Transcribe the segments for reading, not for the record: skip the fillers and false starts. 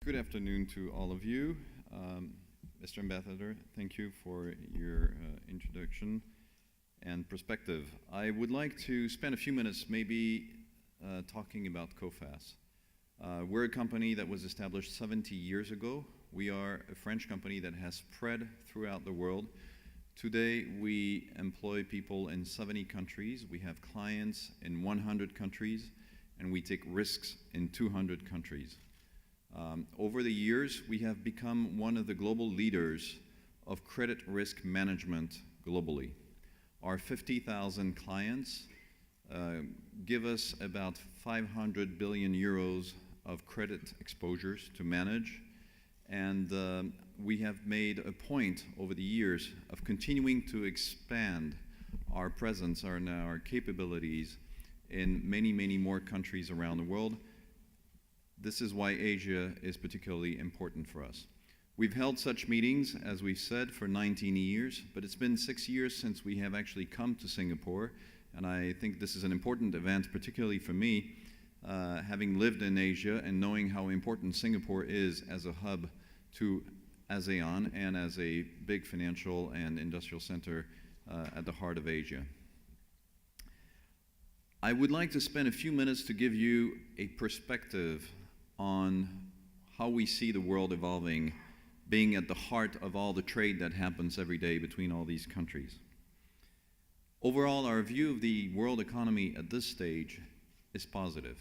Good afternoon to all of you. Mr. Ambassador, thank you for your introduction and perspective. I would like to spend a few minutes maybe talking about Coface. We're a company that was established 70 years ago. We are a French company that has spread throughout the world. Today, we employ people in 70 countries. We have clients in 100 countries, and we take risks in 200 countries. Over the years, we have become one of the global leaders of credit risk management globally. Our 50,000 clients give us about 500 billion euros of credit exposures to manage, and we have made a point over the years of continuing to expand our presence, our capabilities in many, many more countries around the world. This is why Asia is particularly important for us. We've held such meetings, as we've said, for 19 years, but it's been 6 years since we have actually come to Singapore, and I think this is an important event, particularly for me, having lived in Asia and knowing how important Singapore is as a hub to ASEAN and as a big financial and industrial center at the heart of Asia. I would like to spend a few minutes to give you a perspective on how we see the world evolving, being at the heart of all the trade that happens every day between all these countries. Overall, our view of the world economy at this stage is positive.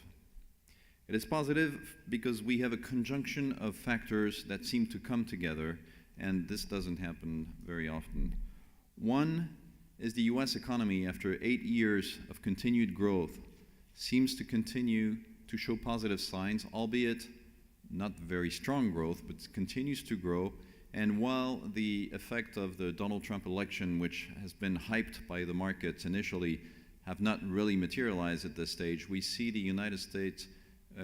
It is positive because we have a conjunction of factors that seem to come together, and this doesn't happen very often. One is the US economy, after 8 years of continued growth, seems to continue to show positive signs, albeit not very strong growth, but continues to grow. And while the effect of the Donald Trump election, which has been hyped by the markets initially, have not really materialized at this stage, we see the United States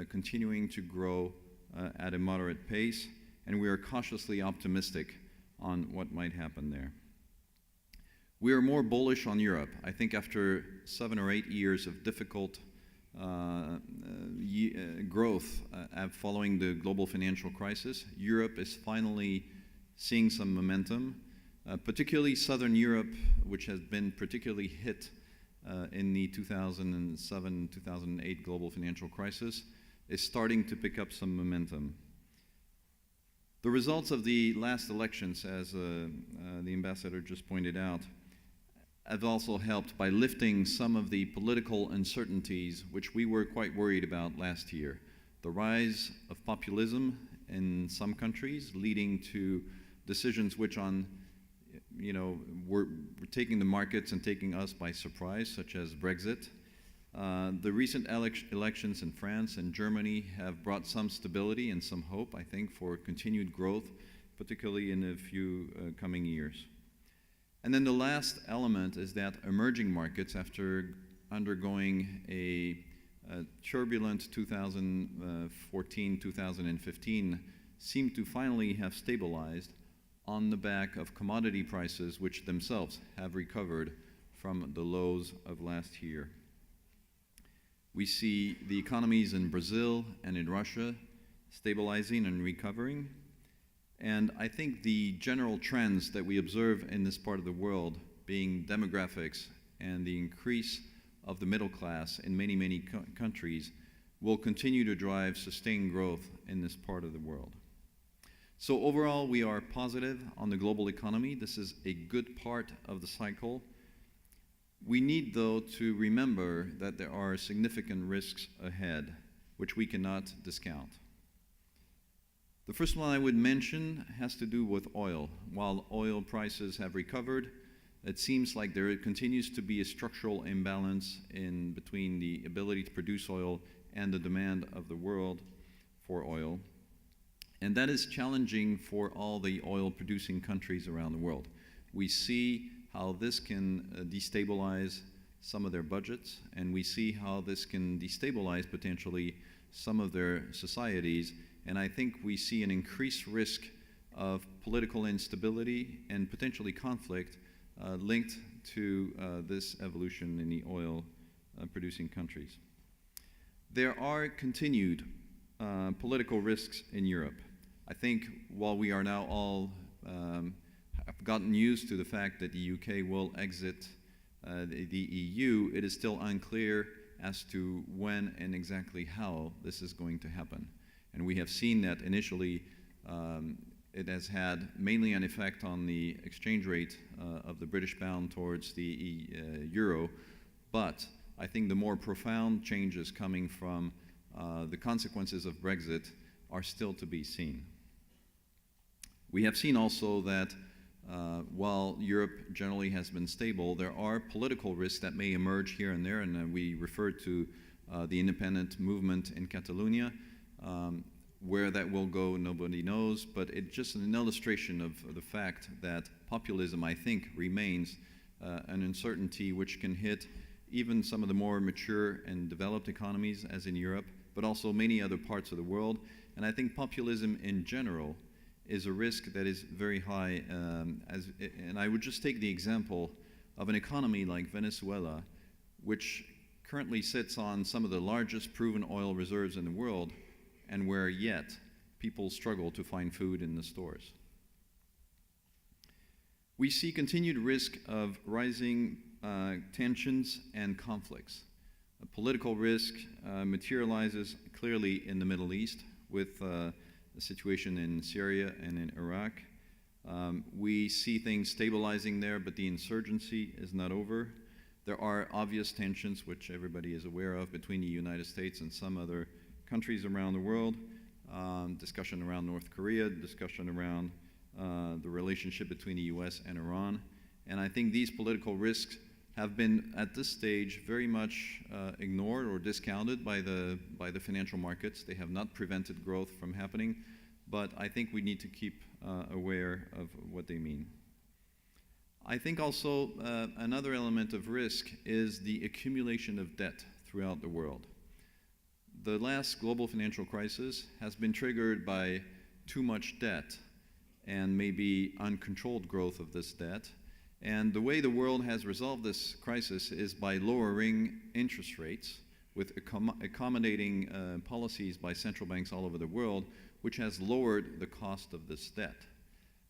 continuing to grow at a moderate pace, and we are cautiously optimistic on what might happen there. We are more bullish on Europe. I think after 7 or 8 years of difficult growth following the global financial crisis, Europe is finally seeing some momentum, particularly Southern Europe, which has been particularly hit in the 2007-2008 global financial crisis, is starting to pick up some momentum. The results of the last elections, as the ambassador just pointed out, have also helped by lifting some of the political uncertainties which we were quite worried about last year. The rise of populism in some countries, leading to decisions which were taking the markets and taking us by surprise, such as Brexit. The recent elections in France and Germany have brought some stability and some hope, I think, for continued growth, particularly in a few coming years. And then the last element is that emerging markets, after undergoing a turbulent 2014-2015, seem to finally have stabilized on the back of commodity prices, which themselves have recovered from the lows of last year. We see the economies in Brazil and in Russia stabilizing and recovering. And I think the general trends that we observe in this part of the world, being demographics and the increase of the middle class in many, many countries, will continue to drive sustained growth in this part of the world. So overall, we are positive on the global economy. This is a good part of the cycle. We need, though, to remember that there are significant risks ahead, which we cannot discount. The first one I would mention has to do with oil. While oil prices have recovered, it seems like there continues to be a structural imbalance in between the ability to produce oil and the demand of the world for oil. And that is challenging for all the oil-producing countries around the world. We see how this can destabilize some of their budgets, and we see how this can destabilize potentially some of their societies. And I think we see an increased risk of political instability and potentially conflict linked to this evolution in the oil-producing countries. There are continued political risks in Europe. I think while we are now all have gotten used to the fact that the UK will exit the EU, it is still unclear as to when and exactly how this is going to happen. And we have seen that initially it has had mainly an effect on the exchange rate of the British pound towards the euro, but I think the more profound changes coming from the consequences of Brexit are still to be seen. We have seen also that while Europe generally has been stable, there are political risks that may emerge here and there, and we refer to the independent movement in Catalonia. Where that will go, nobody knows, but it's just an illustration of the fact that populism, I think, remains an uncertainty which can hit even some of the more mature and developed economies, as in Europe, but also many other parts of the world. And I think populism in general is a risk that is very high. And I would just take the example of an economy like Venezuela, which currently sits on some of the largest proven oil reserves in the world, and where yet people struggle to find food in the stores. We see continued risk of rising tensions and conflicts. A political risk materializes clearly in the Middle East with the situation in Syria and in Iraq. We see things stabilizing there, but the insurgency is not over. There are obvious tensions, which everybody is aware of, between the United States and some other countries around the world, discussion around North Korea, discussion around the relationship between the US and Iran. And I think these political risks have been, at this stage, very much ignored or discounted by the financial markets. They have not prevented growth from happening, but I think we need to keep aware of what they mean. I think also another element of risk is the accumulation of debt throughout the world. The last global financial crisis has been triggered by too much debt and maybe uncontrolled growth of this debt. And the way the world has resolved this crisis is by lowering interest rates with accommodating policies by central banks all over the world, which has lowered the cost of this debt.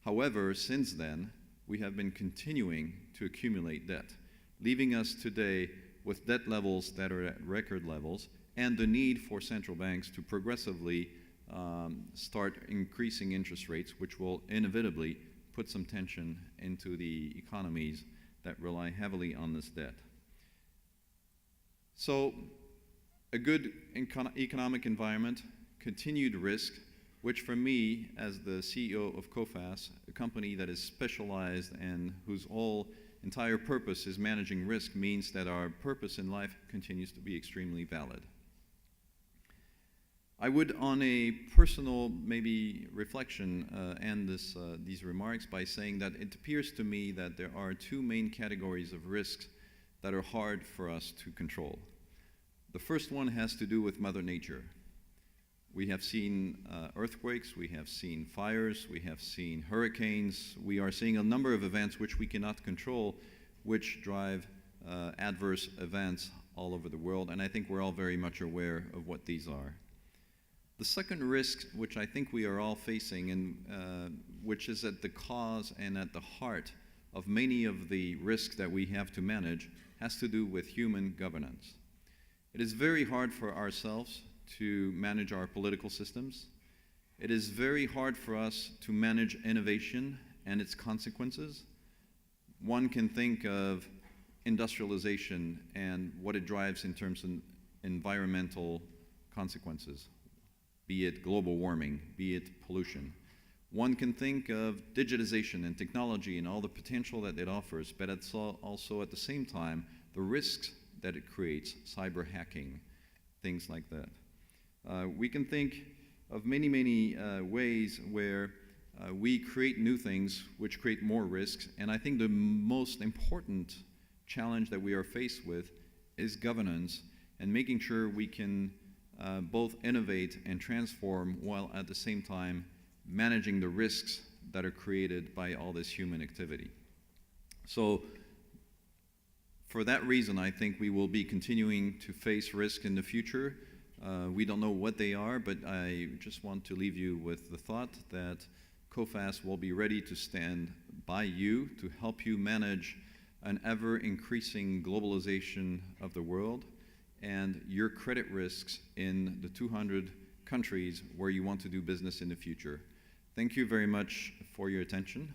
However, since then, we have been continuing to accumulate debt, leaving us today with debt levels that are at record levels, and the need for central banks to progressively start increasing interest rates, which will inevitably put some tension into the economies that rely heavily on this debt. So, a good economic environment, continued risk, which for me, as the CEO of Coface, a company that is specialized and whose entire purpose is managing risk, means that our purpose in life continues to be extremely valid. I would, on a personal maybe reflection, end these remarks by saying that it appears to me that there are two main categories of risks that are hard for us to control. The first one has to do with Mother Nature. We have seen earthquakes, we have seen fires, we have seen hurricanes. We are seeing a number of events which we cannot control, which drive adverse events all over the world, and I think we're all very much aware of what these are. The second risk, which I think we are all facing, and which is at the cause and at the heart of many of the risks that we have to manage, has to do with human governance. It is very hard for ourselves to manage our political systems. It is very hard for us to manage innovation and its consequences. One can think of industrialization and what it drives in terms of environmental consequences, be it global warming, be it pollution. One can think of digitization and technology and all the potential that it offers, but it's also at the same time the risks that it creates, cyber hacking, things like that. We can think of many ways where we create new things which create more risks, and I think the most important challenge that we are faced with is governance and making sure we can both innovate and transform while at the same time managing the risks that are created by all this human activity. So for that reason, I think we will be continuing to face risk in the future. We don't know what they are, but I just want to leave you with the thought that Coface will be ready to stand by you to help you manage an ever-increasing globalization of the world and your credit risks in the 200 countries where you want to do business in the future. Thank you very much for your attention.